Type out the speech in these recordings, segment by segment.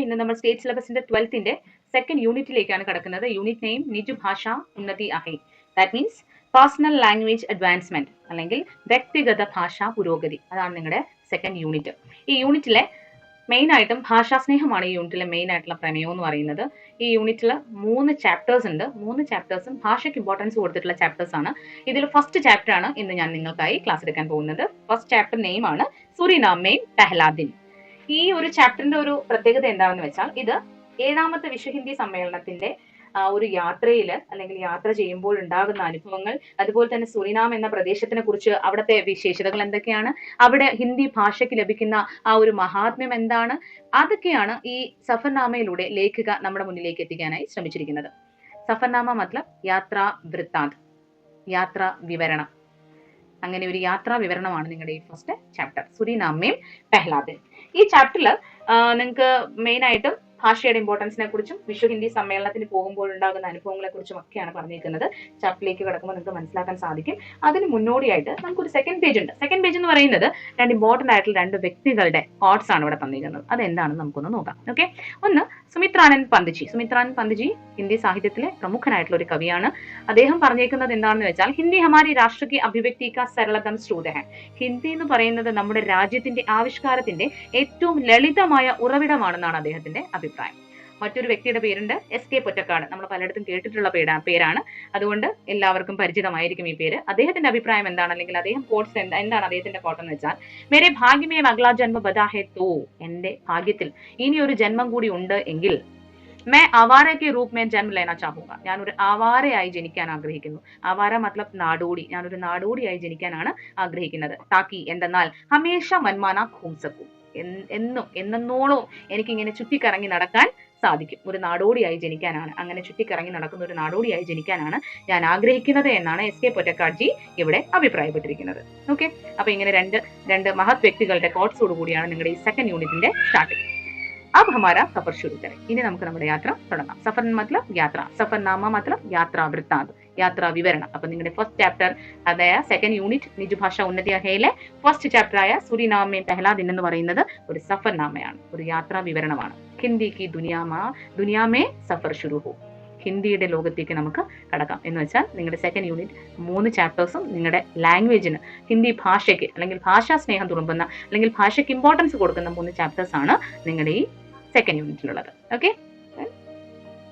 ഇന്ന് നമ്മൾ state സിലബസിന്റെ 12th second യൂണിറ്റിലേക്കാണ് കിടക്കുന്നത്. യൂണിറ്റ് നെയിം നിജു ഭാഷ ഉന്നതി ആഹെ. That means personal language advancement അല്ലെങ്കിൽ വ്യക്തിഗത ഭാഷാ പുരോഗതി. അതാണ് നിങ്ങളുടെ സെക്കൻഡ് യൂണിറ്റ്. ഈ യൂണിറ്റിലെ മെയിൻ ആയിട്ടും ഭാഷാസ്നേഹമാണ് ഈ യൂണിറ്റിലെ മെയിൻ ആയിട്ടുള്ള പ്രമേയം എന്ന് പറയുന്നത്. ഈ യൂണിറ്റിൽ 3 ചാപ്റ്റേഴ്സ് ഉണ്ട്. 3 ചാപ്റ്റേഴ്സും ഭാഷയ്ക്ക് ഇമ്പോർട്ടൻസ് കൊടുത്തിട്ടുള്ള ചാപ്റ്റേഴ്സ് ആണ്. ഇതിൽ ഫസ്റ്റ് ചാപ്റ്റർ ആണ് ഇന്ന് ഞാൻ നിങ്ങൾക്കായി ക്ലാസ് എടുക്കാൻ പോകുന്നത്. ഫസ്റ്റ് ചാപ്റ്റർ നെയിം ആണ് സുറിനാം മെയിൻ പെഹ്ലാ ദിൻ. ഈ ഒരു ചാപ്റ്ററിന്റെ ഒരു പ്രത്യേകത എന്താണെന്ന് വെച്ചാൽ ഇത് 7ാമത്തെ വിശ്വ ഹിന്ദി സമ്മേളനത്തിന്റെ ഒരു യാത്രയിൽ അല്ലെങ്കിൽ യാത്ര ചെയ്യുമ്പോൾ ഉണ്ടാകുന്ന അനുഭവങ്ങൾ, അതുപോലെ തന്നെ സുറിനാം എന്ന പ്രദേശത്തിനെ കുറിച്ച് അവിടുത്തെ വിശേഷതകൾ എന്തൊക്കെയാണ്, അവിടെ ഹിന്ദി ഭാഷയ്ക്ക് ലഭിക്കുന്ന ആ ഒരു മഹാത്മ്യം എന്താണ്, അതൊക്കെയാണ് ഈ സഫർനാമയിലൂടെ ലേഖിക നമ്മുടെ മുന്നിലേക്ക് എത്തിക്കാനായി ശ്രമിച്ചിരിക്കുന്നത്. സഫർനാമ മത്ലബ് യാത്രാ വൃത്താന്ത്, യാത്രാ വിവരണം. അങ്ങനെ ഒരു യാത്രാ വിവരണമാണ് നിങ്ങളുടെ ഈ first chapter Suriname main Pehla ദിൻ. ഈ ചാപ്റ്ററിൽ നിങ്ങൾക്ക് മെയിൻ ആയിട്ടും ഭാഷയുടെ ഇമ്പോർട്ടൻസിനെ കുറിച്ചും വിശ്വ ഹിന്ദി സമ്മേളനത്തിന് പോകുമ്പോൾ ഉണ്ടാകുന്ന അനുഭവങ്ങളെ കുറിച്ചും ഒക്കെയാണ് പറഞ്ഞിരിക്കുന്നത്. ചാപ്റ്ററിലേക്ക് കിടക്കുമ്പോൾ നിങ്ങൾക്ക് മനസ്സിലാക്കാൻ സാധിക്കും. അതിന് മുന്നോടിയായിട്ട് നമുക്കൊരു സെക്കൻഡ് പേജ് ഉണ്ട്. സെക്കൻഡ് പേജ് എന്ന് പറയുന്നത് 2 ഇമ്പോർട്ടന്റ് ആയിട്ടുള്ള 2 വ്യക്തികളുടെ കോട്ട്സ് ആണ് ഇവിടെ തന്നിരിക്കുന്നത്. അതെന്താണെന്ന് നമുക്കൊന്ന് നോക്കാം. ഓക്കെ, ഒന്ന് സുമിത്രാനന്ദ് പന്ത്ജി. സുമിത്രാനന്ദ് പന്ത്ജി ഹിന്ദി സാഹിത്യത്തിലെ പ്രമുഖനായിട്ടുള്ള ഒരു കവിയാണ്. അദ്ദേഹം പറഞ്ഞേക്കുന്നത് എന്താണെന്ന് വെച്ചാൽ ഹിന്ദി ഹമാരി രാഷ്ട്ര കി അഭിവ്യക്തി കാ സരളതം സ്രോത് ഹൈ. ഹിന്ദി എന്ന് പറയുന്നത് നമ്മുടെ രാജ്യത്തിന്റെ ആവിഷ്കാരത്തിന്റെ ഏറ്റവും ലളിതമായ ഉറവിടമാണെന്നാണ് അദ്ദേഹത്തിന്റെ അഭിപ്രായം. മറ്റൊരു വ്യക്തിയുടെ പേരുണ്ട് എസ് കെ പൊറ്റക്കാട്. നമ്മൾ പലയിടത്തും കേട്ടിട്ടുള്ള പേരാണ്, അതുകൊണ്ട് എല്ലാവർക്കും പരിചിതമായിരിക്കും ഈ പേര്. അദ്ദേഹത്തിന്റെ അഭിപ്രായം എന്താണ്, അല്ലെങ്കിൽ അദ്ദേഹം കോട്ട്സ് എന്താണ് അദ്ദേഹത്തിന്റെ കോട്ട് എന്ന് വെച്ചാൽ മേരെ ഭാഗ്യമേ അഗ്ലാ ജന്മ ബദാ ഹെ തോ, എന്റെ ഭാഗ്യത്തിൽ ഇനി ഒരു ജന്മം കൂടി ഉണ്ട് എങ്കിൽ मैं आवारा के रूप में जन्म लेना चाहूंगा. ഞാനൊരു ആവാരയായി ജനിക്കാൻ ആഗ്രഹിക്കുന്നു. ആവാര മത്ലബ് നാടോടി. ഞാനൊരു നാടോടിയായി ജനിക്കാനാണ് ആഗ്രഹിക്കുന്നത്. താക്കി എന്തെന്നാൽ ഹമേഷ മൻമാന ഘൂം സക്കൂ, എന്നോളം എനിക്കിങ്ങനെ ചുറ്റിക്കറങ്ങി നടക്കാൻ സാധിക്കും. ഒരു നാടോടിയായി ജനിക്കാനാണ്, അങ്ങനെ ചുറ്റിക്കറങ്ങി നടക്കുന്ന ഒരു നാടോടിയായി ജനിക്കാനാണ് ഞാൻ ആഗ്രഹിക്കുന്നത് എന്നാണ് എസ് കെ പൊറ്റക്കാട്ജി ഇവിടെ അഭിപ്രായപ്പെട്ടിരിക്കുന്നത്. ഓക്കെ, അപ്പൊ ഇങ്ങനെ രണ്ട് മഹത് വ്യക്തികളുടെ കോട്ട്സോട് കൂടിയാണ് നിങ്ങളുടെ ഈ സെക്കൻഡ് യൂണിറ്റിന്റെ സ്റ്റാർട്ടിംഗ്. अब हमारा सफर शुरू करें. ഇനി നമുക്ക് നമ്മുടെ യാത്ര തുടങ്ങാം. സഫർ മത്ലബ് യാത്ര, സഫർനാമ മത്ലബ് യാത്രാ വൃത്താന്ത്, യാത്രാ വിവരണം. അപ്പൊ നിങ്ങളുടെ ഫസ്റ്റ് ചാപ്റ്റർ അതായ സെക്കൻഡ് യൂണിറ്റ് നിജു ഭാഷ ഉന്നതി ആഹയിലെ ഫസ്റ്റ് ചാപ്റ്റർ ആയ സുറിനാം മെയിൻ പെഹ്ലാ ദിൻ എന്ന് പറയുന്നത് ഒരു സഫർനാമയാണ്, ഒരു യാത്രാ വിവരണമാണ്. ഹിന്ദി കി ദുനിയാമേ സഫർ ശുരു ഹോ. ഹിന്ദിയുടെ ലോകത്തേക്ക് നമുക്ക് കടക്കാം എന്ന് വെച്ചാൽ നിങ്ങളുടെ സെക്കൻഡ് യൂണിറ്റ് 3 ചാപ്റ്റേഴ്സും നിങ്ങളുടെ ലാംഗ്വേജിന്, ഹിന്ദി ഭാഷയ്ക്ക് അല്ലെങ്കിൽ ഭാഷാ സ്നേഹം തുളുമ്പുന്ന അല്ലെങ്കിൽ ഭാഷയ്ക്ക് ഇമ്പോർട്ടൻസ് കൊടുക്കുന്ന 3 ചാപ്റ്റേഴ്സ് ആണ് നിങ്ങളുടെ ഈ സെക്കൻഡ് യൂണിറ്റിലുള്ളത്. Okay,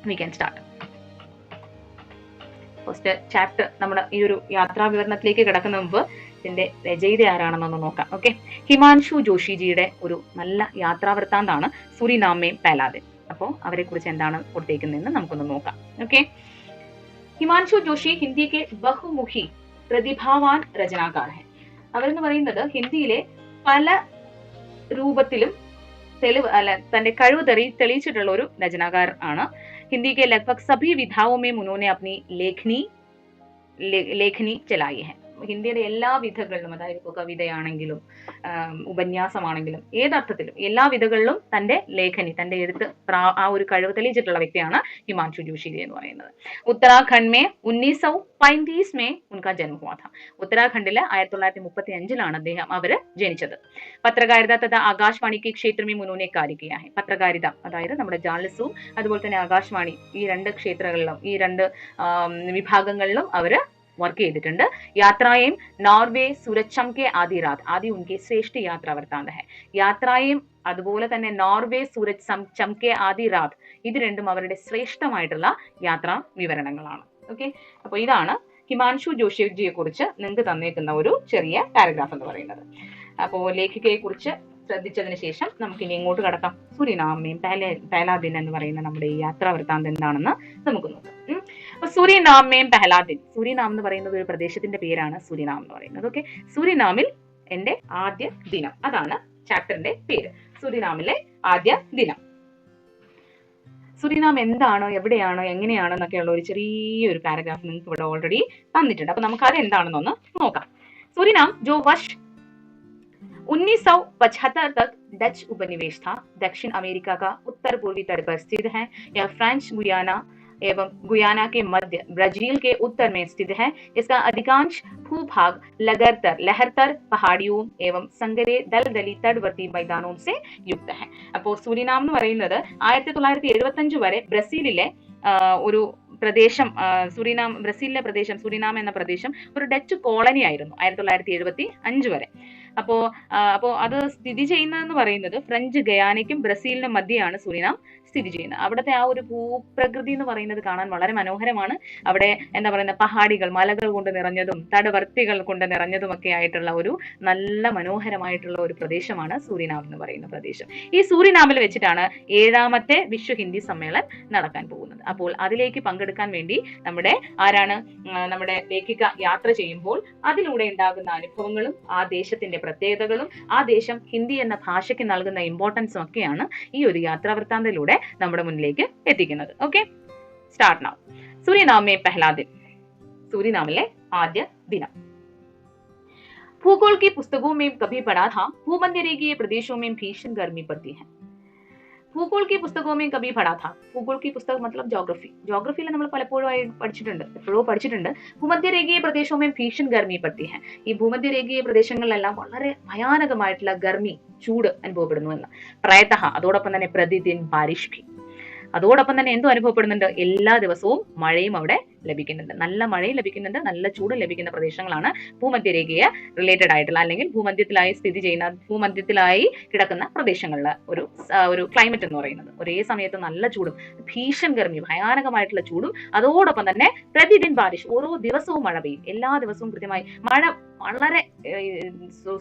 we can start. First chapter നമ്മുടെ ഈ ഒരു യാത്രാ വിവരണത്തിലേക്ക് കിടക്കുന്ന മുമ്പ് ഇതിന്റെ രചയിത ആരാണെന്നൊന്ന് നോക്കാം. ഓക്കെ, ഹിമാൻഷു ജോഷിജിയുടെ ഒരു നല്ല യാത്രാ വൃത്താന്താണ് സുറിനാം മെയിൻ പെഹ്ലാ ദിൻ. അപ്പോൾ അവരെ കുറിച്ച് എന്താണ് കൊടുത്തേക്കുന്നതെന്ന് നമുക്കൊന്ന് നോക്കാം. ഓക്കെ, ഹിമാൻഷു ജോഷി ഹിന്ദി കെ ബഹുമുഖി പ്രതിഭാവാൻ രചനാകാർ ഹെ. അവരെന്ന് പറയുന്നത് ഹിന്ദിയിലെ പല രൂപത്തിലും തന്റെ കഴിവ് തെളിയിച്ചിട്ടുള്ള ഒരു രചനാകാർ ആണ്. ഹിന്ദി കെ ലഗ്ഭഗ് സഭി വിധാओं में उन्होंने अपनी ലേഖനി ചലായി ഹെ. ഹിന്ദിയുടെ എല്ലാ വിധങ്ങളിലും, അതായത് ഇപ്പോൾ കവിതയാണെങ്കിലും ഉപന്യാസമാണെങ്കിലും ഏതർത്ഥത്തിലും എല്ലാ വിധങ്ങളിലും തന്റെ ലേഖനി, തന്റെ എഴുത്ത് ആ ഒരു കഴിവ് തെളിയിച്ചിട്ടുള്ള വ്യക്തിയാണ് ഹിമാൻഷു ജോഷി എന്ന് പറയുന്നത്. ഉത്തരാഖണ്ഡ് മേ 1935 में उनका जन्म हुआ था. ഉത്തരാഖണ്ഡില് 1935 അവര് ജനിച്ചത്. പത്രകാരിത തഥാ ആകാശവാണി കി ക്ഷേത്ര में उन्होंने कार्य किया है. പത്രകാരിത അതായത് നമ്മുടെ ജേർണലിസവും അതുപോലെ തന്നെ ആകാശവാണി, ഈ 2 ക്ഷേത്രങ്ങളിലും ഈ 2 വിഭാഗങ്ങളിലും അവര് വർക്ക് ചെയ്തിട്ടുണ്ട്. യാത്രയും നോർവേ സൂരജ് കെ ആദി രാത്, ആദി ഉൻകെ ശ്രേഷ്ഠ യാത്രാ വൃത്താന്ത ഹെ. യാത്രയും അതുപോലെ തന്നെ നോർവേ സൂരജ് ചംകെ ആദി രാത്, ഇത് രണ്ടും അവരുടെ ശ്രേഷ്ഠമായിട്ടുള്ള യാത്രാ വിവരണങ്ങളാണ്. ഓക്കെ, അപ്പൊ ഇതാണ് ഹിമാൻഷു ജോഷിജിയെ കുറിച്ച് നിങ്ങൾക്ക് തന്നേക്കുന്ന ഒരു ചെറിയ പാരഗ്രാഫ് എന്ന് പറയുന്നത്. അപ്പോൾ ലേഖികയെ കുറിച്ച് ശ്രദ്ധിച്ചതിന് ശേഷം നമുക്ക് ഇനി ഇങ്ങോട്ട് കടക്കാം. സുറിനാം മെയിൻ പെഹ്ലാ ദിൻ എന്ന് പറയുന്ന നമ്മുടെ ഈ യാത്രാ വൃത്താന്തം എന്താണെന്ന് നമുക്ക് നോക്കാം. അപ്പൊ സുറിനാം മെയിൻ പെഹ്ലാ ദിൻ, സുറിനാം എന്ന് പറയുന്നത് ഒരു പ്രദേശത്തിന്റെ പേരാണ് സുറിനാം എന്ന് പറയുന്നത്. ഓക്കെ, സുറിനാമിൽ എന്റെ ആദ്യ ദിനം, അതാണ് ചാപ്റ്ററിന്റെ പേര്, സുറിനാമിലെ ആദ്യ ദിനം. സുറിനാം എന്താണ്, എവിടെയാണ്, എങ്ങനെയാണ് എന്നൊക്കെയുള്ള ഒരു ചെറിയൊരു പാരഗ്രാഫ് നിങ്ങൾക്ക് ഇവിടെ ഓൾറെഡി തന്നിട്ടുണ്ട്. അപ്പൊ നമുക്ക് അത് എന്താണെന്നൊന്ന് നോക്കാം. സുറിനാം जो वर्ष 1975 तक डच उपनिवेश था, दक्षिण अमेरिका का उत्तर पूर्वी तट पर स्थित है. यह फ्रेंच गुयाना एवं गुयाना के मध्य, ब्राजील के उत्तर में स्थित है। इसका अधिकांश भूभाग लहरतर पहाड़ियों एवं संगरे दलदली तटवर्ती मैदानों से युक्त है. അപ്പോൾ സുരിനാം എന്ന് പറയുന്നത് 1975 വരെ ബ്രസീലിലെ ഒരു പ്രദേശം, ബ്രസീലിലെ പ്രദേശം സുരിനാം എന്ന പ്രദേശം ഒരു ഡച്ച് കോളനി ആയിരുന്നു 1975 വരെ. അപ്പോ അത് സ്ഥിതി ചെയ്യുന്നതെന്ന് പറയുന്നത് ഫ്രഞ്ച് ഗയാനയ്ക്കും ബ്രസീലിനും മധ്യയാണ് സുരിനാം സ്ഥിതി ചെയ്യുന്നത്. അവിടുത്തെ ആ ഒരു ഭൂപ്രകൃതി എന്ന് പറയുന്നത് കാണാൻ വളരെ മനോഹരമാണ്. അവിടെ എന്താ പറയുന്ന പഹാടികൾ, മലകൾ കൊണ്ട് നിറഞ്ഞതും തടവർത്തികൾ കൊണ്ട് നിറഞ്ഞതുമൊക്കെ ആയിട്ടുള്ള ഒരു നല്ല മനോഹരമായിട്ടുള്ള ഒരു പ്രദേശമാണ് സൂരിനാം എന്ന് പറയുന്ന പ്രദേശം. ഈ സൂരിനാമിൽ വെച്ചിട്ടാണ് 7ാമത്തെ വിശ്വ ഹിന്ദി സമ്മേളനം നടക്കാൻ പോകുന്നത്. അപ്പോൾ അതിലേക്ക് പങ്കെടുക്കാൻ വേണ്ടി നമ്മുടെ ലേഖിക യാത്ര ചെയ്യുമ്പോൾ അതിലൂടെ ഉണ്ടാകുന്ന അനുഭവങ്ങളും ആ ദേശത്തിന്റെ പ്രത്യേകതകളും ആ ദേശം ഹിന്ദി എന്ന ഭാഷയ്ക്ക് നൽകുന്ന ഇമ്പോർട്ടൻസും ഒക്കെയാണ് ഈ ഒരു യാത്രാവൃത്താന്തത്തിലൂടെ നമ്മുടെ മുന്നിലേക്ക് എത്തിക്കുന്നത്. Okay, start now. सूरीनाम में पहला दिन, सूरीनामिले आद्य दिनम. भूगोल की पुस्तकों में कभी पढ़ा था, भूमध्यरेखीय प्रदेशों में भीषण गर्मी पड़ती है. ഭൂഗോൾ की പുസ്തകവും में कभी पढ़ा था. ഭൂഗോൾ की പുസ്തകം मतलब ജോഗ്രഫി. ജോഗ്രഫിയിൽ നമ്മൾ പലപ്പോഴും പഠിച്ചിട്ടുണ്ട്. ഭൂമധ്യരേഖീയ പ്രദേശവും में भीषण गर्मी पड़ती है. ഈ ഭൂമധ്യരേഖീയ പ്രദേശങ്ങളിലെല്ലാം വളരെ ഭയാനകമായിട്ടുള്ള ഗർമി, ചൂട് അനുഭവപ്പെടുന്നു എന്ന്. പ്രായതഃ, അതോടൊപ്പം തന്നെ പ്രതിദിൻ ബാരിഷ് ഭി, അതോടൊപ്പം തന്നെ എന്തോ അനുഭവപ്പെടുന്നുണ്ട്, എല്ലാ ദിവസവും മഴയും അവിടെ ലഭിക്കുന്നുണ്ട്. നല്ല മഴയും ലഭിക്കുന്നുണ്ട്, നല്ല ചൂടും ലഭിക്കുന്ന പ്രദേശങ്ങളാണ് ഭൂമധ്യരേഖീയ റിലേറ്റഡ് ആയിട്ടുള്ള അല്ലെങ്കിൽ ഭൂമധ്യത്തിലായി കിടക്കുന്ന പ്രദേശങ്ങളിലെ ഒരു ക്ലൈമറ്റ് എന്ന് പറയുന്നത്. ഒരേ സമയത്ത് നല്ല ചൂടും ഭീഷൺ ഗർമി, ഭയാനകമായിട്ടുള്ള ചൂടും, അതോടൊപ്പം തന്നെ പ്രതിദിൻ ബാരിഷ്, ഓരോ ദിവസവും മഴ പെയ്യും. എല്ലാ ദിവസവും കൃത്യമായി മഴ വളരെ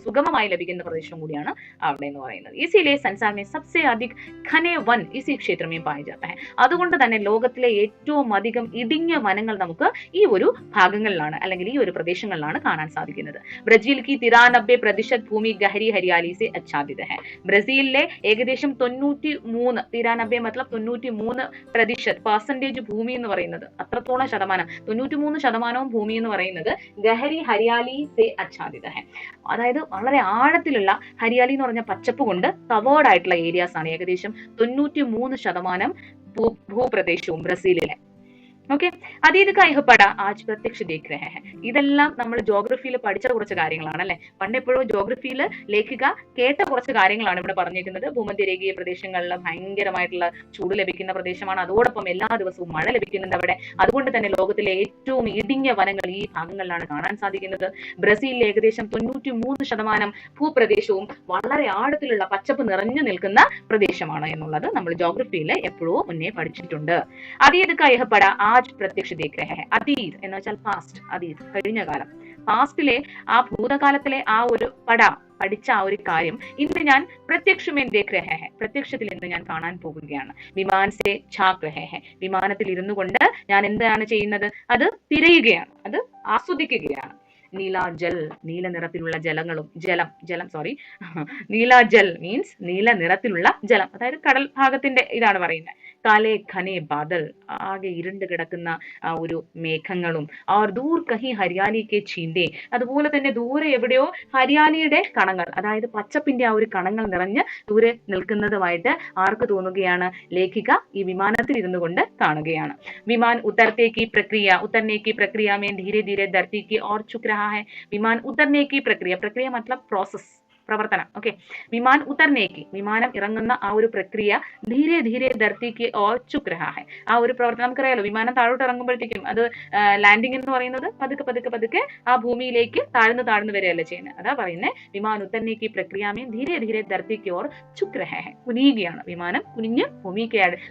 സുഗമമായി ലഭിക്കുന്ന പ്രദേശം കൂടിയാണ് അവിടെ എന്ന് പറയുന്നത്. ഇസിലിയേ സംസാർ में सबसे अधिक घने वन इसी क्षेत्र में पाए जाता है. അതുകൊണ്ട് തന്നെ ലോകത്തിലെ ഏറ്റവും അധികം ഇടുങ്ങിയ വനങ്ങൾ നമുക്ക് ഈ ഒരു ഭാഗങ്ങളിലാണ് അല്ലെങ്കിൽ ഈ ഒരു പ്രദേശങ്ങളിലാണ് കാണാൻ സാധിക്കുന്നത്. ബ്രസീൽ की 93% ഭൂമി ഗഹരി ഹരിയാലി से आच्छादित है. ബ്രസീലിലെ ഏകദേശം 93 മത്ലബ് 93% ഭൂമി എന്ന് പറയുന്നത്, അത്രത്തോളം ശതമാനം, 93% ഭൂമി എന്ന് പറയുന്നത് ഗഹരി ഹരിയാലി സെ ആച്ഛാദിത ഹെ. അതായത് വളരെ ആഴത്തിലുള്ള ഹരിയാലി എന്ന് പറഞ്ഞ പച്ചപ്പ് കൊണ്ട് കവേർഡ് ആയിട്ടുള്ള ഏരിയാസ് ആണ് ഏകദേശം 93% ഭൂപ്രദേശവും ബ്രസീലിലെ. ഓക്കെ, അതീത് കൈഹപ്പട ആജ് പ്രത്യക്ഷ ദേഖ് രഹേ ഹെ. ഇതെല്ലാം നമ്മൾ ജോഗ്രഫിയിൽ പഠിച്ച കുറച്ച് കാര്യങ്ങളാണ് അല്ലെ. പണ്ടെപ്പോഴും ജോഗ്രഫിയിൽ ലേഖിക കേട്ട കുറച്ച് കാര്യങ്ങളാണ് ഇവിടെ പറഞ്ഞിരിക്കുന്നത്. ഭൂമധ്യരേഖീയ പ്രദേശങ്ങളിൽ ഭയങ്കരമായിട്ടുള്ള ചൂട് ലഭിക്കുന്ന പ്രദേശമാണ്, അതോടൊപ്പം എല്ലാ ദിവസവും മഴ ലഭിക്കുന്നുണ്ട് അവിടെ. അതുകൊണ്ട് തന്നെ ലോകത്തിലെ ഏറ്റവും ഇടുങ്ങിയ വനങ്ങൾ ഈ ഭാഗങ്ങളിലാണ് കാണാൻ സാധിക്കുന്നത്. ബ്രസീലിലെ ഏകദേശം 93% ഭൂപ്രദേശവും വളരെ ആഴത്തിലുള്ള പച്ചപ്പ് നിറഞ്ഞു നിൽക്കുന്ന പ്രദേശമാണ് എന്നുള്ളത് നമ്മൾ ജോഗ്രഫിയിൽ എപ്പോഴും മുന്നേ പഠിച്ചിട്ടുണ്ട്. അതീത് കൈഹപ്പട ആജ് പ്രത്യക്ഷ ദേഖ് രഹേ ഹെ. അതീത് എന്ന് വെച്ചാൽ പാസ്റ്റ്, അതീത് കഴിഞ്ഞ കാലം. പാസ്റ്റിലെ ആ ഭൂതകാലത്തിലെ ആ ഒരു പഠിച്ച ആ ഒരു കാര്യം ഇന്ന് ഞാൻ പ്രത്യക്ഷമേൻ ദേഖ് രഹേ ഹെ, പ്രത്യക്ഷത്തിൽ ഇന്ന് ഞാൻ കാണാൻ പോകുകയാണ്. വിമാൻ സേ ഝാക് രഹേ ഹെ, വിമാനത്തിൽ ഇരുന്നു കൊണ്ട് ഞാൻ എന്താണ് ചെയ്യുന്നത്, അത് തിരയുകയാണ്, അത് ആസ്വദിക്കുകയാണ്. നീലാജൽ, നീല നിറത്തിലുള്ള നീലാജൽ മീൻസ് നീല നിറത്തിലുള്ള ജലം, അതായത് കടൽ ഭാഗത്തിന്റെ ഇതാണ് പറയുന്നത്. കാലേ ഘനെ ബാദൽ, ആകെ ഇരുണ്ട് കിടക്കുന്ന ആ ഒരു മേഘങ്ങളും. और दूर कहीं हरियाली के छींटे, അതുപോലെ തന്നെ ദൂരെ എവിടെയോ ഹരിയാലിയുടെ കണങ്ങൾ, അതായത് പച്ചപ്പിന്റെ ആ ഒരു കണങ്ങൾ നിറഞ്ഞ് ദൂരെ നിൽക്കുന്നതുമായിട്ട് ആർക്ക് തോന്നുകയാണ്, ലേഖിക ഈ വിമാനത്തിൽ ഇരുന്നു കൊണ്ട് കാണുകയാണ്. വിമാൻ ഉത്തരനെ की प्रक्रिया में धीरे धीरे धरती की ओर झुक रहा है. विमान उतरने की प्रक्रिया मतलब प्रोसेस, പ്രവർത്തനം. ഓക്കെ, വിമാൻ ഉത്തർനേക്ക്, വിമാനം ഇറങ്ങുന്ന ആ ഒരു പ്രക്രിയ ധീരെ ധീരെ ധർത്തിക്ക് ഓർ ചുക് രഹാ ഹെ. ആ ഒരു പ്രവർത്തനം നമുക്കറിയാലോ, വിമാനം താഴോട്ട് ഇറങ്ങുമ്പോഴത്തേക്കും അത് ലാൻഡിംഗ് എന്ന് പറയുന്നത് പതുക്കെ ആ ഭൂമിയിലേക്ക് താഴ്ന്നു വരികയല്ല ചെയ്യുന്നത്. അതാ പറയുന്നത് വിമാൻ ഉത്തർനേക്ക് പ്രക്രിയാമേ ധീരെ ധീരെ ധർത്തിക്ക് ഓർ ചുക് രഹാ ഹെ. കുനിയുകയാണ് വിമാനം, കുനിഞ്ഞ്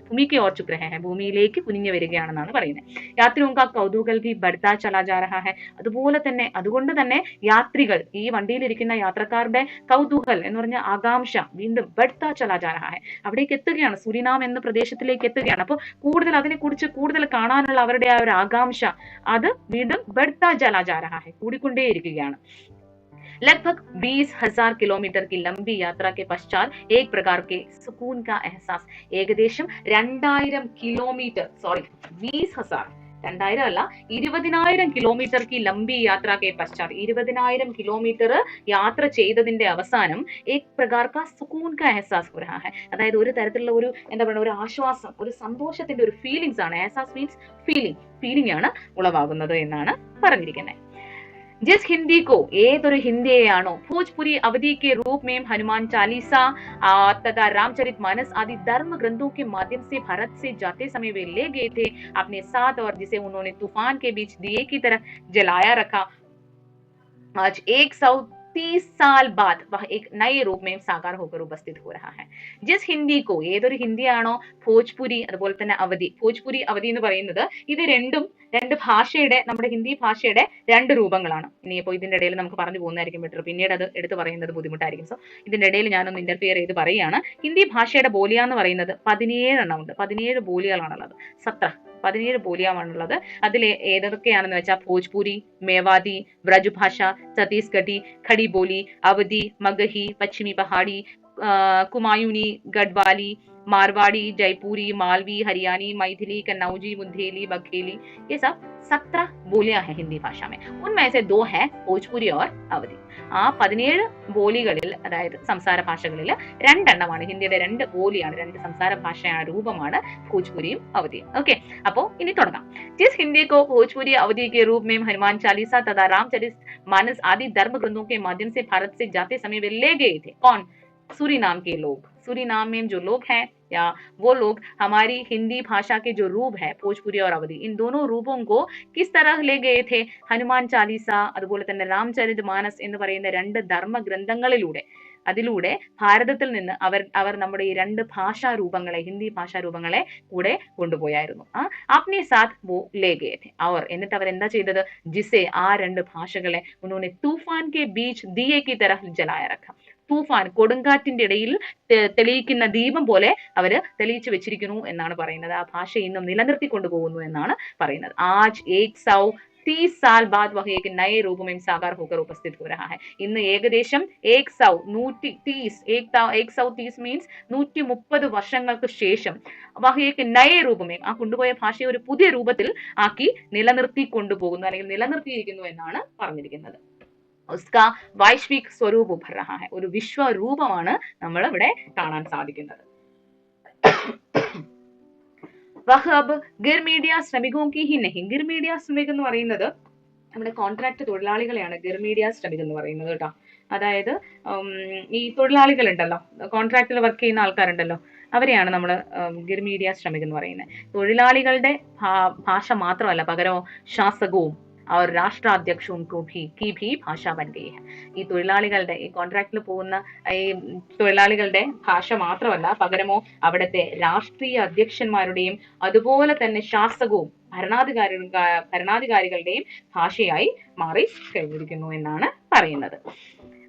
ഭൂമിക്ക് ഓർ ചുക് രഹാ ഹെ, ഭൂമിയിലേക്ക് കുനിഞ്ഞു വരികയാണെന്നാണ് പറയുന്നത്. യാത്രിയോं का कौतूहल भी बढ़ता चला जा रहा है. അതുകൊണ്ട് തന്നെ യാത്രികൾ, ഈ വണ്ടിയിലിരിക്കുന്ന യാത്രക്കാരുടെ കൗതൂഹൽ എന്ന് പറഞ്ഞ ആകാംക്ഷ വീണ്ടും ബഡ്താ ചലാ ജാ രഹാ ഹെ, അവിടേക്ക് എത്തുകയാണ്, സുരിനാം എന്ന പ്രദേശത്തിലേക്ക് എത്തുകയാണ്. അപ്പോൾ അതിനെക്കുറിച്ച് കൂടുതൽ കാണാനുള്ള അവരുടെ ആ ഒരു ആകാംക്ഷ അത് വീണ്ടും ബഡ്താ ചലാ ജാ രഹാ ഹെ, കൂടിക്കൊണ്ടേയിരിക്കുകയാണ്. लगभग 20,000 किलोमीटर की लंबी यात्रा के पश्चात एक प्रकार के सुकून का एहसास. ഏകദേശം 2000 കിലോമീറ്റർ 20,000 2000 അല്ല, 20,000 കിലോമീറ്റർ की लंबी यात्रा के पश्चात 20,000 കിലോമീറ്റർ യാത്ര ചെയ്തതിന്റെ അവസാനം एक प्रकार का सुकून का एहसास हो रहा है. അതായത് ഒരു തരത്തിലുള്ള ഒരു എന്താ പറയുക, ഒരു ആശ്വാസം, ഒരു സന്തോഷത്തിന്റെ ഒരു ഫീലിംഗ്സ് ആണ്. एहसास മീൻസ് ഫീലിംഗ് ആണ് ഉളവാകുന്നത് എന്നാണ് പറഞ്ഞിരിക്കുന്നത്. जिस हिंदी को ഏതൊരു ഹിന്ദിയെയാണോ भोजपुरी अवधि के रूप में हनुमान चालीसा तथा रामचरित मानस आदि धर्म ग्रंथों के माध्यम से भारत से जाते समय वे ले गए थे अपने साथ, और जिसे उन्होंने तूफान के बीच दिए की तरह जलाया रखा, आज 130 साल बाद वह एक नए रूप में साकार होकर उपस्थित हो रहा है. जिस हिंदी को ഏതൊരു ഹിന്ദിയാണോ ഭോജ്പുരി അതുപോലെ തന്നെ അവധി, ഭോജ്പുരി അവധി എന്ന് പറയുന്നത് ഇത് രണ്ട് ഭാഷയുടെ, നമ്മുടെ ഹിന്ദി ഭാഷയുടെ രണ്ട് രൂപങ്ങളാണ്. ഇനിയിപ്പോൾ ഇതിന്റെ ഇടയിൽ നമുക്ക് പറഞ്ഞു പോകുന്നതായിരിക്കും ബെറ്റർ, പിന്നീട് അത് എടുത്ത് പറയുന്നത് ബുദ്ധിമുട്ടായിരിക്കും. സോ ഇതിന്റെ ഇടയിൽ ഞാനൊന്ന് ഇന്റർഫിയർ ചെയ്ത് പറയുകയാണ്. ഹിന്ദി ഭാഷയുടെ ബോലിയ എന്ന് പറയുന്നത് 17 എണ്ണം ഉണ്ട്. 17 ബോലികളാണുള്ളത്. 17 ബോലിയാണുള്ളത്. അതിൽ ഏതൊക്കെയാണെന്ന് വെച്ചാൽ ഭോജ്പുരി, മേവാതി, ബ്രജഭാഷ, ഛത്തീസ്ഗഢി, ഖടി ബോലി, അവധി, മഗഹി, പശ്ചിമി പഹാड़ी, कुमायूनी, गढ़वाली, मारवाड़ी, जयपुरी, मालवी, हरियाणी, मैथिली, कन्नौजी, बुंदेली, बघेली, ये सब 17 बोलियां हैं हिंदी भाषा में. उनमें से 2 है भोजपुरी और अवधि. ആ 17 ബോലികളിൽ, അതായത് സംസാര ഭാഷകളിൽ 2 എണ്ണമാണ് ഹിന്ദിയുടെ 2 ബോലിയാണ്, 2 സംസാര ഭാഷയാണ്, രൂപമാണ് ഭോജ്പുരിയും അവധിയും. ഓക്കെ, അപ്പോ ഇനി തുടങ്ങാം. जिस हिंदी को भोजपुरी अवधि के रूप में हनुमान चालीसा तथा रामचरित मानस आदि धर्म ग्रंथों के माध्यम से भारत से जाते समय वे ले गए थे. कौन? सूरीनाम के लोग. सूरीनाम में जो लोग हैं या वो लोग हमारी हिंदी भाषा के जो रूप है भोजपुरी और अवधि, इन दोनों रूपों को किस तरह ले गए थे? ഹനുമാൻ ചാലീസ അതുപോലെ തന്നെ രാംചരിത് മാനസ് എന്ന് പറയുന്ന 2 ധർമ്മഗ്രന്ഥങ്ങളിലൂടെ, അതിലൂടെ ഭാരതത്തിൽ നിന്ന് അവർ നമ്മുടെ ഈ 2 ഭാഷാരൂപങ്ങളെ, ഹിന്ദി ഭാഷാരൂപങ്ങളെ കൂടെ കൊണ്ടുപോയായിരുന്നു. ആപ്നെ സാത്ത് വോ ലേ ഗയേ थे. और എന്നിട്ട് അവർ എന്താ ചെയ്തത്? ജിസെ, ആ 2 ഭാഷകളെ ഉन्होंने तूफान के बीच दिए की तरह जलाया रखा. തൂഫാൻ, കൊടുങ്കാറ്റിന്റെ ഇടയിൽ തെളിയിക്കുന്ന ദീപം പോലെ അവര് തെളിയിച്ചു വെച്ചിരിക്കുന്നു എന്നാണ് പറയുന്നത്. ആ ഭാഷ ഇന്നും നിലനിർത്തി കൊണ്ടുപോകുന്നു എന്നാണ് പറയുന്നത്. ആജ് 130 साल बाद वह एक नए रूप में साकार होकर उपस्थित हो रहा है. ഇന്ന് ഏകദേശം 130 മീൻസ് 130 വർഷങ്ങൾക്ക് ശേഷം വഹ ഏക് നയേ രൂപമേ, ആ കൊണ്ടുപോയ ഭാഷയെ ഒരു പുതിയ രൂപത്തിൽ ആക്കി നിലനിർത്തി കൊണ്ടുപോകുന്നു, അല്ലെങ്കിൽ നിലനിർത്തിയിരിക്കുന്നു എന്നാണ് പറഞ്ഞിരിക്കുന്നത്. उसका वैश्विक स्वरूप उभर रहा है. ഒരു വിശ്വരൂപമാണ് നമ്മൾ ഇവിടെ കാണാൻ സാധിക്കുന്നത്. वह अब गिर मीडिया श्रमिकों की ही नहीं. गिर मीडिया श्रमिक എന്ന് പറയുന്നത് നമ്മുടെ കോൺട്രാക്ട് തൊഴിലാളികളെയാണ് ഗിർ മീഡിയ ശ്രമിക് എന്ന് പറയുന്നത് കേട്ടോ. അതായത് ഈ തൊഴിലാളികൾ ഉണ്ടല്ലോ, കോൺട്രാക്റ്റിൽ വർക്ക് ചെയ്യുന്ന ആൾക്കാരുണ്ടല്ലോ, അവരെയാണ് നമ്മൾ ഗിർ മീഡിയ ശ്രമിക് എന്ന് പറയുന്നത്. തൊഴിലാളികളുടെ ഭാഷ മാത്രമല്ല, പകരം ശാസകവും और രാഷ്ട്രാധ്യക്ഷവും की भी ഭാഷ बन गई है. ഈ തൊഴിലാളികളുടെ, ഈ കോൺട്രാക്റ്റിൽ പോകുന്ന ഈ തൊഴിലാളികളുടെ ഭാഷ മാത്രമല്ല, പകരമോ അവിടുത്തെ രാഷ്ട്രീയ അധ്യക്ഷന്മാരുടെയും അതുപോലെ തന്നെ ശാസകവും ഭരണാധികാരികളുടെയും ഭാഷയായി മാറി കഴിഞ്ഞിരിക്കുന്നു എന്നാണ് പറയുന്നത്.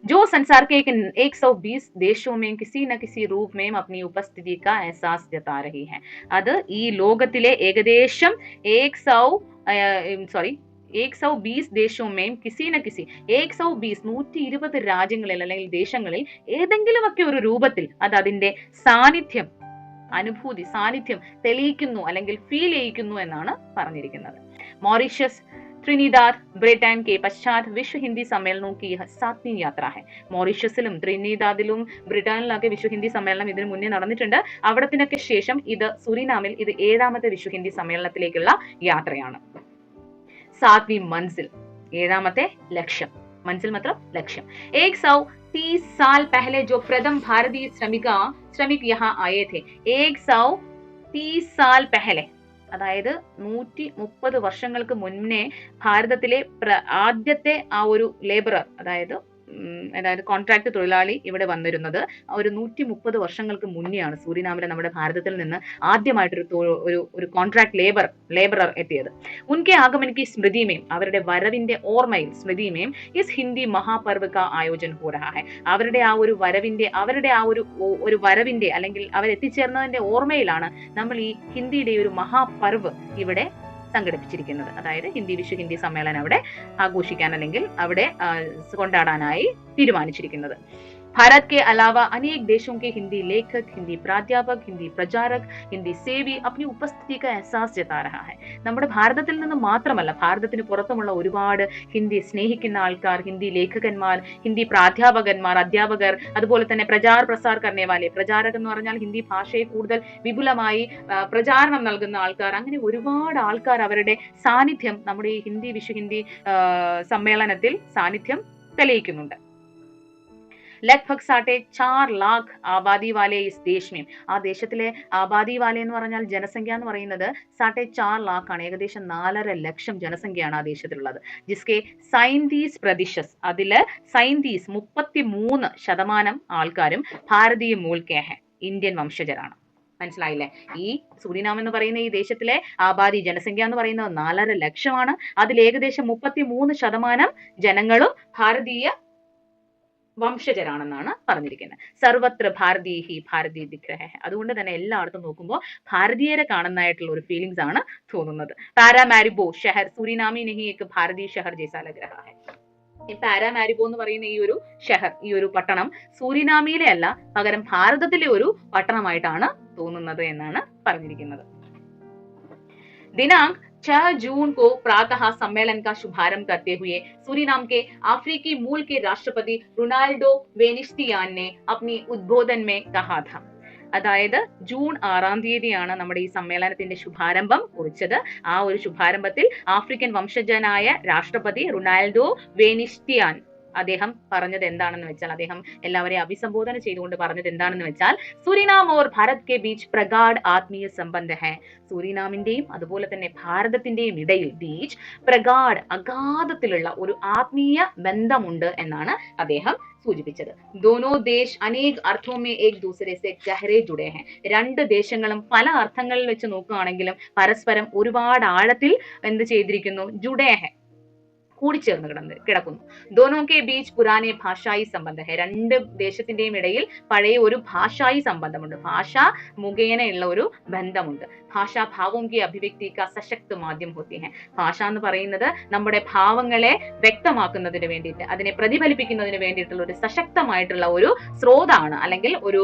जो संसार के 120 देशों में किसी न किसी रूप में अपनी उपस्थिति का एहसास जता रही है. അത് ഈ ലോകത്തിലെ ഏകദേശം 120 ദേശവും കിസി ന കിസി 120 രാജ്യങ്ങളിൽ അല്ലെങ്കിൽ ദേശങ്ങളിൽ ഏതെങ്കിലുമൊക്കെ ഒരു രൂപത്തിൽ അത് അതിന്റെ സാന്നിധ്യം, അനുഭൂതി, സാന്നിധ്യം തെളിയിക്കുന്നു അല്ലെങ്കിൽ ഫീൽ ചെയ്യിക്കുന്നു എന്നാണ് പറഞ്ഞിരിക്കുന്നത്. മൗറീഷ്യസ്, त्रिनिदाद, ब्रिटेन के पश्चात विश्व हिंदी सम्मेलनों की 7वीं യാത്ര है. മൗറീഷ്യസിലും ത്രിനിദാദിലും ബ്രിട്ടനിലൊക്കെ വിശ്വ ഹിന്ദി സമ്മേളനം ഇതിനു മുന്നേ നടന്നിട്ടുണ്ട്. അവിടത്തിനൊക്കെ ശേഷം ഇത് സുറിനാമിൽ ഇത് 7ാമത്തെ വിശ്വ ഹിന്ദി സമ്മേളനത്തിലേക്കുള്ള യാത്രയാണ്. 7वीं मंजिल, 7ാമത്തെ ലക്ഷ്യം. मंजिल मतलब लक्ष्य. 130 साल पहले जो प्रथम भारतीय श्रमिक यहाँ आए थे. 130 साल पहले, അതായത് 130 വർഷങ്ങൾക്ക് മുന്നേ ഭാരതത്തിലെ ആദ്യത്തെ ആ ഒരു ലേബറർ, അതായത് കോൺട്രാക്ട് തൊഴിലാളി ഇവിടെ വന്നിരുന്നത് ഒരു 130 വർഷങ്ങൾക്ക് മുന്നെയാണ്. സൂരിനാമിലെ നമ്മുടെ ഭാരതത്തിൽ നിന്ന് ആദ്യമായിട്ടൊരു കോൺട്രാക്ട് ലേബറർ എത്തിയത്. ഉൻകെ ആഗമനക്ക് സ്മൃതിമേം, അവരുടെ വരവിന്റെ ഓർമ്മയിൽ, സ്മൃതിമേം ഇസ് ഹിന്ദി മഹാപർവ് കാ ആയോജൻ ഹോ രഹാ ഹൈ. അവരുടെ ആ ഒരു വരവിന്റെ അല്ലെങ്കിൽ അവരെത്തിച്ചേർന്നതിന്റെ ഓർമ്മയിലാണ് നമ്മൾ ഈ ഹിന്ദിയുടെ ഒരു മഹാപർവ് ഇവിടെ സംഘടിപ്പിച്ചിരിക്കുന്നത്. അതായത് വിശ്വ ഹിന്ദി സമ്മേളനം അവിടെ ആഘോഷിക്കാൻ അല്ലെങ്കിൽ അവിടെ കൊണ്ടാടാനായി തീരുമാനിച്ചിരിക്കുന്നത്. भारत के अलावा अनेक देशों के हिंदी लेखक, हिंदी प्राध्यापक, हिंदी प्रचारक, हिंदी सेवी अपनी उपस्थिति का एहसास जता रहा है. നമ്മുടെ ഭാരതത്തിൽ നിന്ന് മാത്രമല്ല, ഭാരതത്തിന് പുറത്തുമുള്ള ഒരുപാട് ഹിന്ദി സ്നേഹിക്കുന്ന ആൾക്കാർ, ഹിന്ദി ലേഖകന്മാർ, ഹിന്ദി പ്രാധ്യാപകന്മാർ, അധ്യാപകർ, അതുപോലെ തന്നെ പ്രചാർ പ്രസാർ കർണേവാലെ, പ്രചാരകർ എന്ന് പറഞ്ഞാൽ ഹിന്ദി ഭാഷയെ കൂടുതൽ വിപുലമായി പ്രചാരണം നൽകുന്ന ആൾക്കാർ, അങ്ങനെ ഒരുപാട് ആൾക്കാർ അവരുടെ സാന്നിധ്യം നമ്മുടെ ഈ വിശ്വ ഹിന്ദി സമ്മേളനത്തിൽ സാന്നിധ്യം തെളിയിക്കുന്നുണ്ട്. लगभग 4.5 लाख ആബാദി വാലെ ഇസ് ദേശ് മേ, ആ ദേശത്തിലെ ആബാദി വാലെ എന്ന് പറഞ്ഞാൽ ജനസംഖ്യ എന്ന് പറയുന്നത് 4.5 लाख ആണ്, ഏകദേശം 4.5 ലക്ഷം ജനസംഖ്യയാണ് ആ ദേശത്തിലുള്ളത്. ജിസ്കെ 37% അതില് 33% ആൾക്കാരും ഭാരതീയ മൂൽ കെ ഹെ, ഇന്ത്യൻ വംശജരാണ്. മനസ്സിലായില്ലേ? ഈ സുരിനാം എന്ന് പറയുന്ന ഈ ദേശത്തിലെ ആബാദി ജനസംഖ്യ എന്ന് പറയുന്നത് 4.5 ലക്ഷമാണ്. അതിൽ ഏകദേശം 33% ജനങ്ങളും ഭാരതീയ വംശജരാണെന്നാണ് പറഞ്ഞിരിക്കുന്നത്. സർവത്ര ഭാരതീഹി ഭാരതീയ ദിഗ്രഹ, അതുകൊണ്ട് തന്നെ എല്ലായിടത്തും നോക്കുമ്പോൾ ഭാരതീയരെ കാണുന്നതായിട്ടുള്ള ഒരു ഫീലിംഗ്സ് ആണ് തോന്നുന്നത്. പാരാമാരിബോ ഷഹർ സുരിനാമി നഹി ഏക് ഭാരതീയ ഷഹർ ജൈസാ ലഗ് രഹാ ഹൈ. ഈ പാരാമാരിബോ എന്ന് പറയുന്ന ഈ ഒരു ഷഹർ, ഈ ഒരു പട്ടണം സൂരിനാമിയിലെ അല്ല, പകരം ഭാരതത്തിലെ ഒരു പട്ടണമായിട്ടാണ് തോന്നുന്നത് എന്നാണ് പറഞ്ഞിരിക്കുന്നത്. दिनांक 6 जून को प्रातः सम्मेलन का शुभारंभ करते हुए सूरीनाम के अफ्रीकी मूल के राष्ट्रपति रोनाल्डो वेनिस्टियान ने अपनी उद्बोधन में कहा था. അതായത് ജൂൺ 6-ാം തീയതിയാണ് നമ്മുടെ ഈ സമ്മേളനത്തിന്റെ ശുഭാരംഭം കുറിച്ചത്. ആ ഒരു ശുഭാരംഭത്തിൽ ആഫ്രിക്കൻ വംശജനായ രാഷ്ട്രപതി റൊണാൾഡോ വേനിസ്റ്റിയാൻ അദ്ദേഹം പറഞ്ഞത് എന്താണെന്ന് വെച്ചാൽ, അദ്ദേഹം എല്ലാവരെയും അഭിസംബോധന ചെയ്തുകൊണ്ട് പറഞ്ഞത് എന്താണെന്ന് വെച്ചാൽ, സുരിനാം ഓർ ഭാരത് കെ ബീച്ച് പ്രഗാഡ് ആത്മീയ സംബന്ധ ഹെ, സുരിനാമിന്റെയും അതുപോലെ തന്നെ ഭാരതത്തിന്റെയും ഇടയിൽ ബീച്ച് പ്രഗാഡ് അഗാധത്തിലുള്ള ഒരു ആത്മീയ ബന്ധമുണ്ട് എന്നാണ് അദ്ദേഹം സൂചിപ്പിച്ചത്. ദോനോ ദേശ് അനേക് അർത്ഥോമേ ഏക് ദൂസരെ സെ ഗഹരെ ജുഡേ ഹെ, രണ്ട് ദേശങ്ങളും പല അർത്ഥങ്ങളിൽ വെച്ച് നോക്കുകയാണെങ്കിലും പരസ്പരം ഒരുപാട് ആഴത്തിൽ എന്ത് ചെയ്തിരിക്കുന്നു, ജുഡേ ഹെ, കൂടിച്ചേർന്ന് കിടക്കുന്നു. ദോനോ കെ ബീച്ച് പുരാനെ ഭാഷായി സംബന്ധ ഹെ, രണ്ട് ദേശത്തിന്റെയും ഇടയിൽ പഴയ ഒരു ഭാഷായി സംബന്ധമുണ്ട്, ഭാഷ മുഖേനയുള്ള ഒരു ബന്ധമുണ്ട്. ഭാഷാ ഭാവോം കി അഭിവ്യക്തി കാ സശക്ത മാധ്യം ഹോത്തി ഹെ, ഭാഷ എന്ന് പറയുന്നത് നമ്മുടെ ഭാവങ്ങളെ വ്യക്തമാക്കുന്നതിന് വേണ്ടിയിട്ട്, അതിനെ പ്രതിഫലിപ്പിക്കുന്നതിന് വേണ്ടിയിട്ടുള്ള ഒരു സശക്തമായിട്ടുള്ള ഒരു സ്രോതാണ് അല്ലെങ്കിൽ ഒരു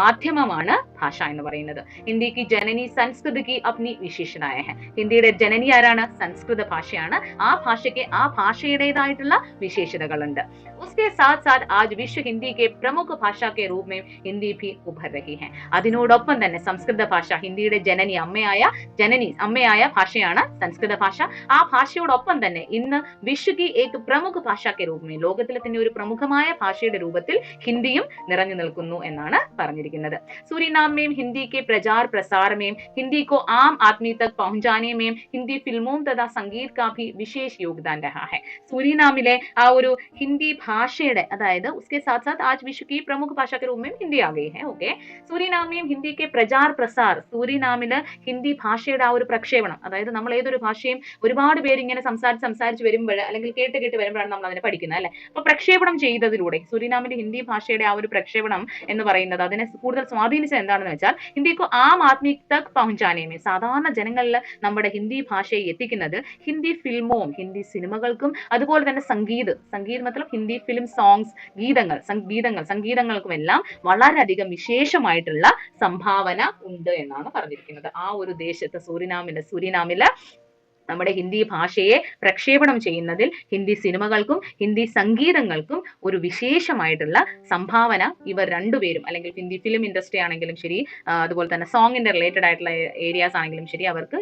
മാധ്യമമാണ് ഭാഷ എന്ന് പറയുന്നത്. ഹിന്ദിക്ക് ജനനി സംസ്കൃതിക്ക് അപ്നി വിശേഷനായ ഹെ, ഹിന്ദിയുടെ ജനനി ആരാണ്? സംസ്കൃത ഭാഷയാണ്. ആ ഭാഷയ്ക്ക് ആ ഭാഷയുടേതായിട്ടുള്ള വിശേഷതകളുണ്ട്. उसके साथ साथ आज विश्व हिंदी के प्रमुख भाषा के रूप में हिंदी भी उभर रही है. അതിനോടൊപ്പം തന്നെ സംസ്കൃത ഭാഷ, ഹിന്ദിയുടെ ജനനി അമ്മയായ ഭാഷയാണ് സംസ്കൃത ഭാഷ. ആ ഭാഷയോടൊപ്പം തന്നെ ഇന്ന് വിശ്വകി ഏക് പ്രമുഖ ഭാഷ കെ രൂപമേ, ലോകത്തിലെ തന്നെ ഒരു പ്രമുഖമായ ഭാഷയുടെ രൂപത്തിൽ ഹിന്ദിയും നിറഞ്ഞു നിൽക്കുന്നു എന്നാണ് പറഞ്ഞിരിക്കുന്നത്. सूरीनाम में हिंदी के प्रचार प्रसार में, हिंदी को आम आदमी तक पहुंचाने में हिंदी फिल्मों तथा संगीत का भी विशेष योगदान रहा है. सूरीनामिले ആ ഒരു ഹിന്ദി ഭാഷയുടെ, അതായത് उसके साथ साथ आज विश्व की प्रमुख भाषा के रूप में हिंदी आ गई है. ओके, सूरीनाम में हिंदी के प्रचार प्रसार, സൂരിനാമില് ഹിന്ദി ഭാഷയുടെ ആ ഒരു പ്രക്ഷേപണം, അതായത് നമ്മൾ ഏതൊരു ഭാഷയും ഒരുപാട് പേര് ഇങ്ങനെ സംസാരിച്ച് വരുമ്പോൾ അല്ലെങ്കിൽ കേട്ട് വരുമ്പോഴാണ് നമ്മൾ അതിനെ പഠിക്കുന്നത് അല്ലെ. അപ്പൊ പ്രക്ഷേപണം ചെയ്തതിലൂടെ സൂരിനാമിന്റെ ഹിന്ദി ഭാഷയുടെ ആ ഒരു പ്രക്ഷേപണം എന്ന് പറയുന്നത് അതിനെ കൂടുതൽ സ്വാധീനിച്ചത് എന്താണെന്ന് വെച്ചാൽ, ഹിന്ദിക്ക് ആം ആദ്മി തക് പहुंचाने, സാധാരണ ജനങ്ങളിൽ നമ്മുടെ ഹിന്ദി ഭാഷയെ എത്തിക്കുന്നത് ഹിന്ദി ഫിൽമോം, ഹിന്ദി സിനിമകൾക്കും അതുപോലെ തന്നെ സംഗീത് മതലബ് ഹിന്ദി ഫിലിം സോങ്സ്, സംഗീതങ്ങൾക്കും എല്ലാം വളരെയധികം വിശേഷമായിട്ടുള്ള സംഭാവന ഉണ്ട് എന്നാണ് പറഞ്ഞിരിക്കുന്നത്. ആ ഒരു ദേശത്ത് സൂരിനാമില് നമ്മുടെ ഹിന്ദി ഭാഷയെ പ്രക്ഷേപണം ചെയ്യുന്നതിൽ ഹിന്ദി സിനിമകൾക്കും ഹിന്ദി സംഗീതങ്ങൾക്കും ഒരു വിശേഷമായിട്ടുള്ള സംഭാവന ഇവർ രണ്ടുപേരും, അല്ലെങ്കിൽ ഹിന്ദി ഫിലിം ഇൻഡസ്ട്രി ആണെങ്കിലും ശരി, അതുപോലെ തന്നെ സോങ്ങിന്റെ റിലേറ്റഡ് ആയിട്ടുള്ള ഏരിയാസ് ആണെങ്കിലും ശരി, അവർക്ക്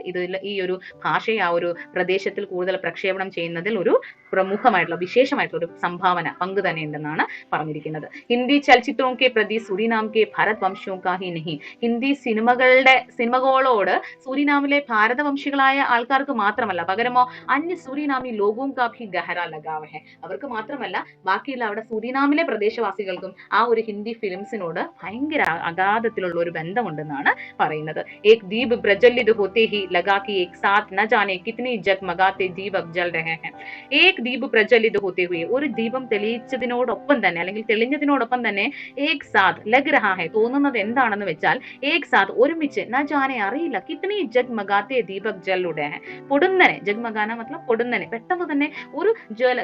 ഈ ഒരു ഭാഷയെ ആ ഒരു പ്രദേശത്തിൽ കൂടുതൽ പ്രക്ഷേപണം ചെയ്യുന്നതിൽ ഒരു പ്രമുഖമായിട്ടുള്ള വിശേഷമായിട്ടുള്ള ഒരു സംഭാവന പങ്ക് തന്നെ ഉണ്ടെന്നാണ് പറഞ്ഞിരിക്കുന്നത്. ഹിന്ദി ചലച്ചിത്രോं के प्रति सूरीनाम के भारत वंशियों का ही नहीं, ഹിന്ദി സിനിമകളോട് സൂരിനാമിലെ ഭാരതവംശികളായ ആൾക്കാർക്ക് മാത്രമല്ല, പകരമോ അന്യ സൂരിനാമി ലോകവും കാ ഭി ഗഹറ ലഗാവ് ഹെ, അവർക്ക് മാത്രമല്ല ബാക്കിയുള്ള അവിടെ സൂരിനാമിലെ പ്രദേശവാസികൾക്കും ആ ഒരു ഹിന്ദി ഫിലിംസിനോട് ഭയങ്കര അഗാധത്തിലുള്ള ഒരു ബന്ധമുണ്ടെന്നാണ് പറയുന്നത്. ഏക് ദീപ് പ്രജ്വലിത് ഹോത്തെ ഹി ലഗാ കി ഏക് സാത്ത് ന ജാനെ കിത്നി ജഗ്മഗാത്തെ ദീപക് ജൽ രഹേ ഹെ, ഏക് ഏക് ദീപ് പ്രജ്വലിത് ഹോത്തെ ഹുയെ, ഒരു ദീപം തെളിയിച്ചതിനോടൊപ്പം തന്നെ അല്ലെങ്കിൽ തെളിഞ്ഞതിനോടൊപ്പം തന്നെ ഏക് സാത്ത് ലഗ് രഹാ ഹെ, തോന്നുന്നത് എന്താണെന്ന് വെച്ചാൽ ഏക് സാത്ത് ഒരുമിച്ച് ന ജാനെ അറിയില്ല കിത്നി ജഗ്മഗാത്തെ ദീപക് ജൽ ഉടേ ഹെ, പൊടുന്നനെ ജഗ്മഗാന മത്ലബ് പൊടുന്നനെ പെട്ടെന്ന് തന്നെ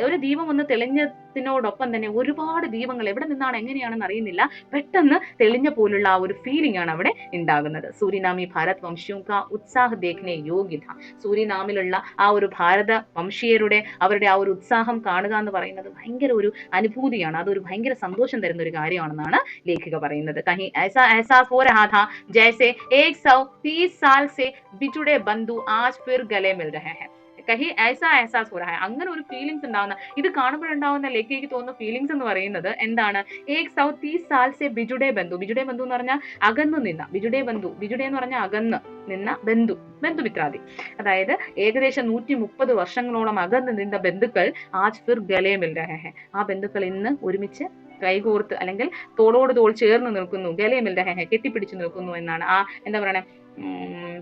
ഒരു ദീപം ഒന്ന് തെളിഞ്ഞതിനോടൊപ്പം തന്നെ ഒരുപാട് ദീപങ്ങൾ എവിടെ നിന്നാണ് എങ്ങനെയാണെന്ന് അറിയുന്നില്ല പെട്ടെന്ന് തെളിഞ്ഞ പോലുള്ള ആ ഒരു ഫീലിംഗ് ആണ് അവിടെ ഉണ്ടാകുന്നത്. സൂരിനാമി ഭാരത് വംശിയോ കാ ഉത്സാഹ് ദേഖ്നെ യോഗ്യ ഥ, സൂരിനാമിലുള്ള ആ ഒരു ഭാരത വംശീയരുടെ അവരുടെ ആ ഒരു ഉത്സാഹം കാണുക എന്ന് പറയുന്നത് ഭയങ്കര ഒരു അനുഭൂതിയാണ്, അതൊരു ഭയങ്കര സന്തോഷം തരുന്ന ഒരു കാര്യമാണെന്നാണ് ലേഖിക പറയുന്നത്. കഹി ऐसा एहसास हो रहा था जैसे 130 साल से बिछुड़े बंधु आज फिर गले मिल रहे हैं, കഹി ऐसा एहसास हो रहा है, അങ്ങനെ ഒരു ഫീലിംഗ്സ് ഉണ്ടാവുന്ന, ഇത് കാണുമ്പോഴുണ്ടാവുന്ന ലേഖയ്ക്ക് തോന്നുന്ന ഫീലിംഗ്സ് എന്ന് പറയുന്നത് എന്താണ്? 130 साल से बिछुड़े बंधु, बिछुड़े बंधु എന്ന് പറഞ്ഞാൽ അകന്നു നിന്ന, बिछुड़े बंधु, बिछुड़े എന്ന് പറഞ്ഞാൽ അകന്ന് നിന്ന ബന്ധുമിത്രാദി, അതായത് ഏകദേശം 130 വർഷങ്ങളോളം അകന്ന് നിന്ന ബന്ധുക്കൾ ആജ് ഫിർ ഗലേ മിൽ രഹേ ഹെ, ആ ബന്ധുക്കൾ ഇന്ന് ഒരുമിച്ച് കൈകോർത്ത് അല്ലെങ്കിൽ തോളോട് തോൾ ചേർന്ന് നിൽക്കുന്നു, ഗലേ മിൽ രഹേ ഹെ, കെട്ടിപ്പിടിച്ചു നിൽക്കുന്നു എന്നാണ്. ആ എന്താ പറയണേ,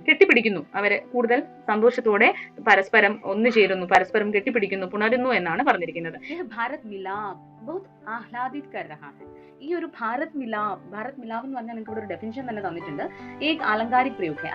കെട്ടിപ്പിടിക്കുന്നു, അവരെ കൂടുതൽ സന്തോഷത്തോടെ പരസ്പരം ഒന്നുചേരുന്നു, പരസ്പരം കെട്ടിപ്പിടിക്കുന്നു, പുണരുന്നു എന്നാണ് പറഞ്ഞിരിക്കുന്നത്. ഭാരത് മിലാപ് ബഹുത് ആഹ്ലാദിത് കർ രഹാ ഹെ, ഈ ഒരു ഭാരത് മിലാപ് എന്ന് പറഞ്ഞാൽ നിങ്ങൾക്ക് ഇവിടെ ഒരു ഡെഫിനിഷൻ തന്നെ തന്നിട്ടുണ്ട്. ഏക് ആലങ്കാരിക് പ്രയോഗം,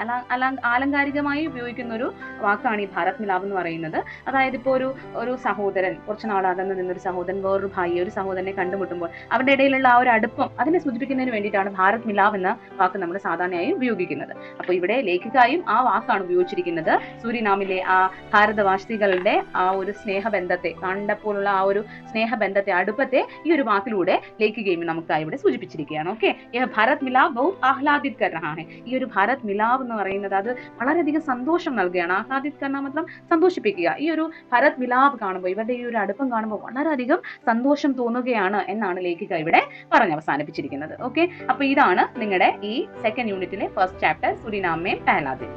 ആലങ്കാരികമായി ഉപയോഗിക്കുന്ന ഒരു വാക്കാണ് ഈ ഭാരത് മിലാപ് എന്ന് പറയുന്നത്. അതായത് ഇപ്പോൾ ഒരു സഹോദരൻ, കുറച്ച് നാളകന്ന് നിന്നൊരു സഹോദരൻ വേറൊരു ഒരു സഹോദരനെ കണ്ടുമുട്ടുമ്പോൾ അവരുടെ ഇടയിലുള്ള ആ ഒരു അടുപ്പം അതിനെ സൂചിപ്പിക്കുന്നതിന് വേണ്ടിയിട്ടാണ് ഭാരത് മിലാപ് എന്ന വാക്ക് നമ്മൾ സാധാരണയായി ഉപയോഗിക്കുന്നത്. അപ്പോൾ ഇവിടെ ലേഖികായും ആ വാക്കാണ് ഉപയോഗിച്ചിരിക്കുന്നത്. സൂരിനാമിലെ ആ ഭാരതവാസികളുടെ ആ ഒരു സ്നേഹബന്ധത്തെ, കണ്ടപ്പോഴുള്ള ആ ഒരു സ്നേഹബന്ധത്തെ, അടുപ്പത്തെ ഈ ഒരു വാക്കിലൂടെ ലേഖികയും നമുക്കായി ഇവിടെ സൂചിപ്പിച്ചിരിക്കുകയാണ്. ഓക്കെ, ഭാരത് മിലാപ് ബഹുത് ആഹ്ലാദിത് കർ രഹാ ഹെ, ഈ ഒരു ഭാരത് മിലാപ് എന്ന് പറയുന്നത് അത് വളരെയധികം സന്തോഷം നൽകുകയാണ്. ആഹ്ലാദിത് കർണ മത്ലം സന്തോഷിപ്പിക്കുക. ഈ ഒരു ഭാരത് മിലാപ് കാണുമ്പോൾ, ഇവരുടെ ഈ ഒരു അടുപ്പം കാണുമ്പോൾ വളരെയധികം സന്തോഷം തോന്നുകയാണ് എന്നാണ് ലേഖിക ഇവിടെ പറഞ്ഞ് അവസാനിപ്പിച്ചിരിക്കുന്നത്. ഓക്കെ, അപ്പൊ ഇതാണ് നിങ്ങളുടെ ഈ സെക്കൻഡ് യൂണിറ്റിലെ first chapter Suriname may Pehla ദിൻ.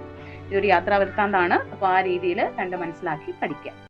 ഇതൊരു യാത്രാ വൃത്താന്താണ്. അപ്പൊ ആ രീതിയിൽ കണ്ട് മനസ്സിലാക്കി പഠിക്കുക.